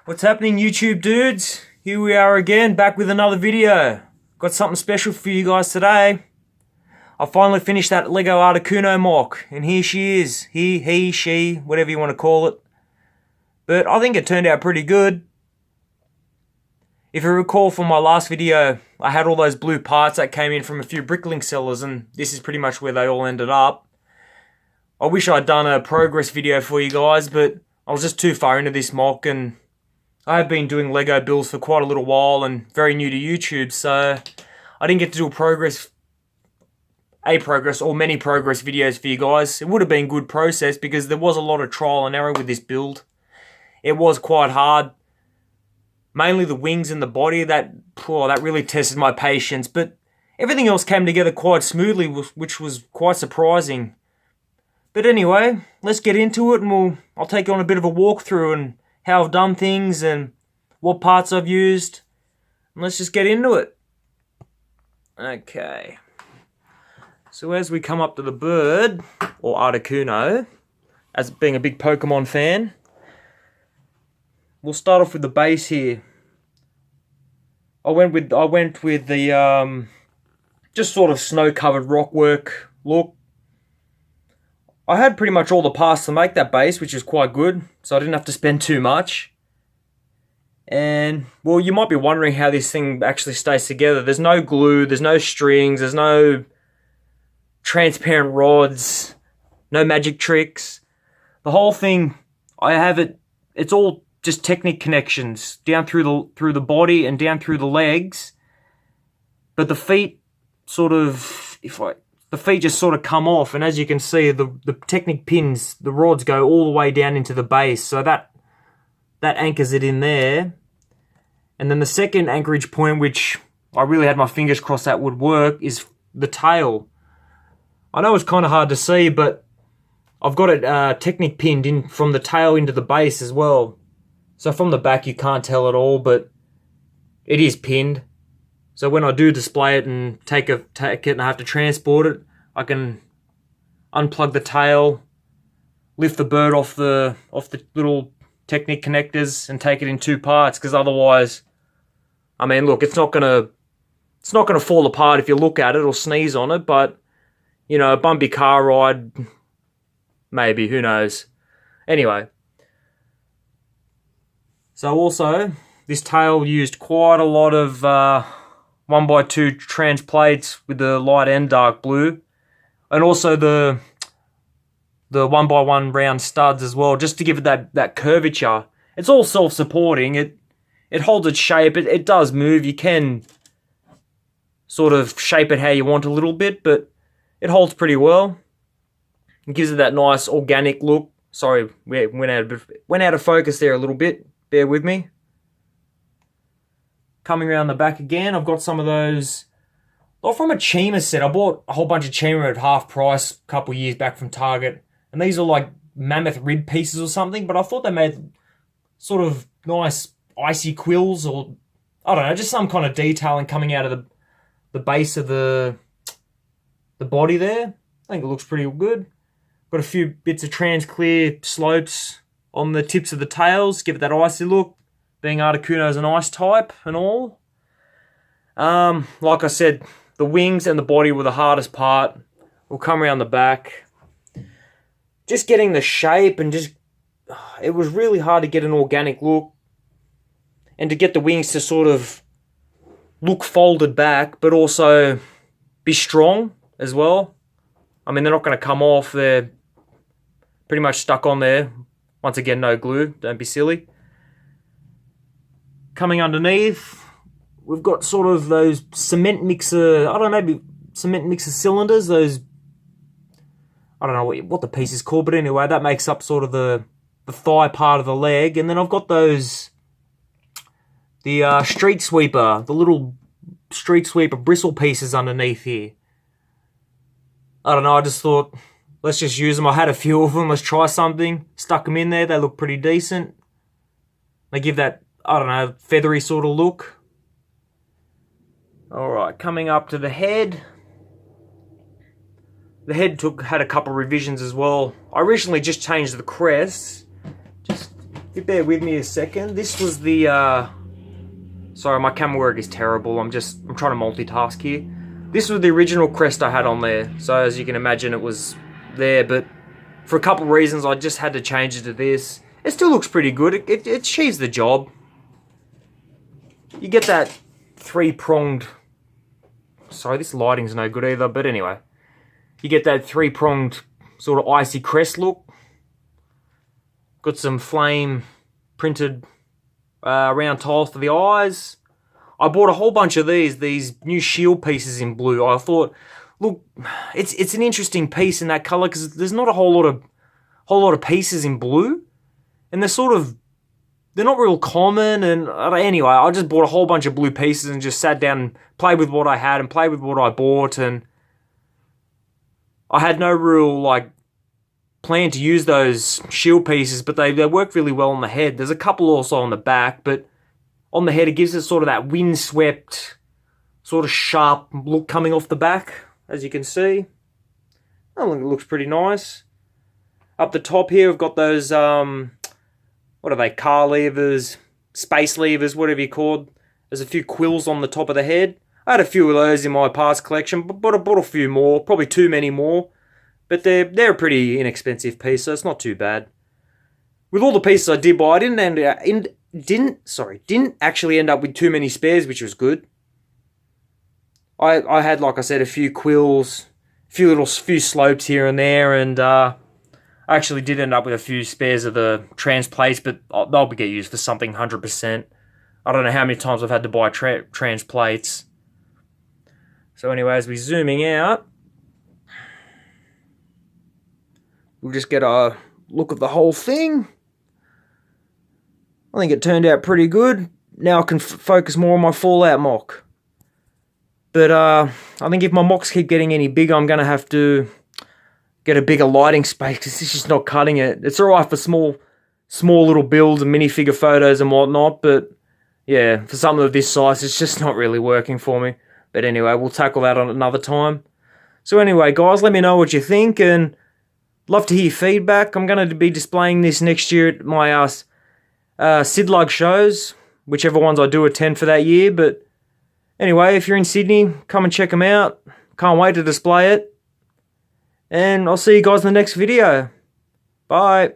What's happening, YouTube dudes? Here we are again, back with another video. Got something special for you guys today. I finally finished that LEGO Articuno mock, and here she is. He, she, whatever you want to call it. But I think it turned out pretty good. If you recall from my last video, I had all those blue parts that came in from a few bricklink sellers, and this is pretty much where they all ended up. I wish I'd done a progress video for you guys, but I was just too far into this mock, and I have been doing LEGO builds for quite a little while and very new to YouTube, so I didn't get to do many progress videos for you guys. It would have been good process because there was a lot of trial and error with this build. It was quite hard. Mainly the wings and the body, that really tested my patience, but everything else came together quite smoothly, which was quite surprising. But anyway, let's get into it, and I'll take you on a bit of a walkthrough and how I've done things and what parts I've used. And let's just get into it. Okay. So as we come up to the bird, or Articuno, as being a big Pokemon fan, we'll start off with the base here. I went with the just sort of snow-covered rockwork look. I had pretty much all the parts to make that base, which is quite good, so I didn't have to spend too much. And, well, you might be wondering how this thing actually stays together. There's no glue, there's no strings, there's no transparent rods, no magic tricks. The whole thing, it's all just Technic connections down through the body and down through the legs. But the feet the feet just sort of come off, and as you can see, the Technic pins, the rods go all the way down into the base, so that anchors it in there. And then the second anchorage point, which I really had my fingers crossed that would work, is the tail. I know it's kind of hard to see, but I've got it Technic pinned in from the tail into the base as well. So from the back you can't tell at all, but it is pinned. So when I do display it and take it and I have to transport it, I can unplug the tail, lift the bird off the little Technic connectors and take it in two parts, because otherwise, I mean, look, it's not gonna fall apart if you look at it or sneeze on it, but you know, a bumpy car ride, maybe, who knows. Anyway, so also this tail used quite a lot of 1x2 trans plates with the light and dark blue, and also the 1x1 round studs as well, just to give it that curvature. It's all self-supporting. It holds its shape. It does move. You can sort of shape it how you want a little bit, but it holds pretty well. It gives it that nice organic look. Sorry, we went out of focus there a little bit. Bear with me. Coming around the back again, I've got some of those. Well, from a Chima set. I bought a whole bunch of Chima at half price a couple of years back from Target. And these are like mammoth rib pieces or something, but I thought they made sort of nice icy quills, or I don't know, just some kind of detailing coming out of the base of the body there. I think it looks pretty good. Got a few bits of trans clear slopes on the tips of the tails, give it that icy look, being Articuno's an ice type and all. Like I said, the wings and the body were the hardest part. We'll come around the back. Just getting the shape, and it was really hard to get an organic look, and to get the wings to sort of look folded back, but also be strong as well. I mean, they're not going to come off. They're pretty much stuck on there. Once again, no glue. Don't be silly. Coming underneath, we've got sort of those cement mixer, I don't know, maybe cement mixer cylinders, those, I don't know what the piece is called, but anyway, that makes up sort of the thigh part of the leg. And then I've got the street sweeper, the little street sweeper bristle pieces underneath here. I don't know, I just thought, let's just use them. I had a few of them, let's try something. Stuck them in there, they look pretty decent. They give that, I don't know, feathery sort of look. Alright, coming up to the head. The head had a couple revisions as well. I originally just changed the crest, just you bear with me a second. This was the, sorry, my camera work is terrible. I'm trying to multitask here. This was the original crest I had on there. So as you can imagine, it was there, but for a couple of reasons, I just had to change it to this. It still looks pretty good. It achieves the job. You get that three-pronged... Sorry, this lighting's no good either, but anyway. You get that three-pronged sort of icy crest look. Got some flame printed round tiles for the eyes. I bought a whole bunch of these new shield pieces in blue. I thought, look, it's an interesting piece in that color because there's not a whole lot of pieces in blue, and they're not real common. And anyway, I just bought a whole bunch of blue pieces and just sat down and played with what I had and played with what I bought, and I had no real plan to use those shield pieces, but they work really well on the head. There's a couple also on the back, but on the head it gives it sort of that windswept, sort of sharp look coming off the back, as you can see. I think it looks pretty nice. Up the top here we've got those, what are they, car levers, space levers, whatever you call. There's a few quills on the top of the head. I had a few of those in my past collection, but I bought a few more, probably too many more. But they're a pretty inexpensive piece, so it's not too bad. With all the pieces I did buy, I didn't actually end up with too many spares, which was good. I had, like I said, a few quills, few slopes here and there, and I actually did end up with a few spares of the trans plates, but they'll get used for something 100%. I don't know how many times I've had to buy trans plates. So anyway, as we're zooming out, we'll just get a look at the whole thing. I think it turned out pretty good. Now I can focus more on my Fallout mock. But I think if my mocks keep getting any bigger, I'm going to have to get a bigger lighting space because it's just not cutting it. It's alright for small little builds and minifigure photos and whatnot, but yeah, for something of this size, it's just not really working for me. But anyway, we'll tackle that on another time. So anyway, guys, let me know what you think, and love to hear feedback. I'm going to be displaying this next year at my Sidlug shows, whichever ones I do attend for that year. But anyway, if you're in Sydney, come and check them out. Can't wait to display it. And I'll see you guys in the next video. Bye.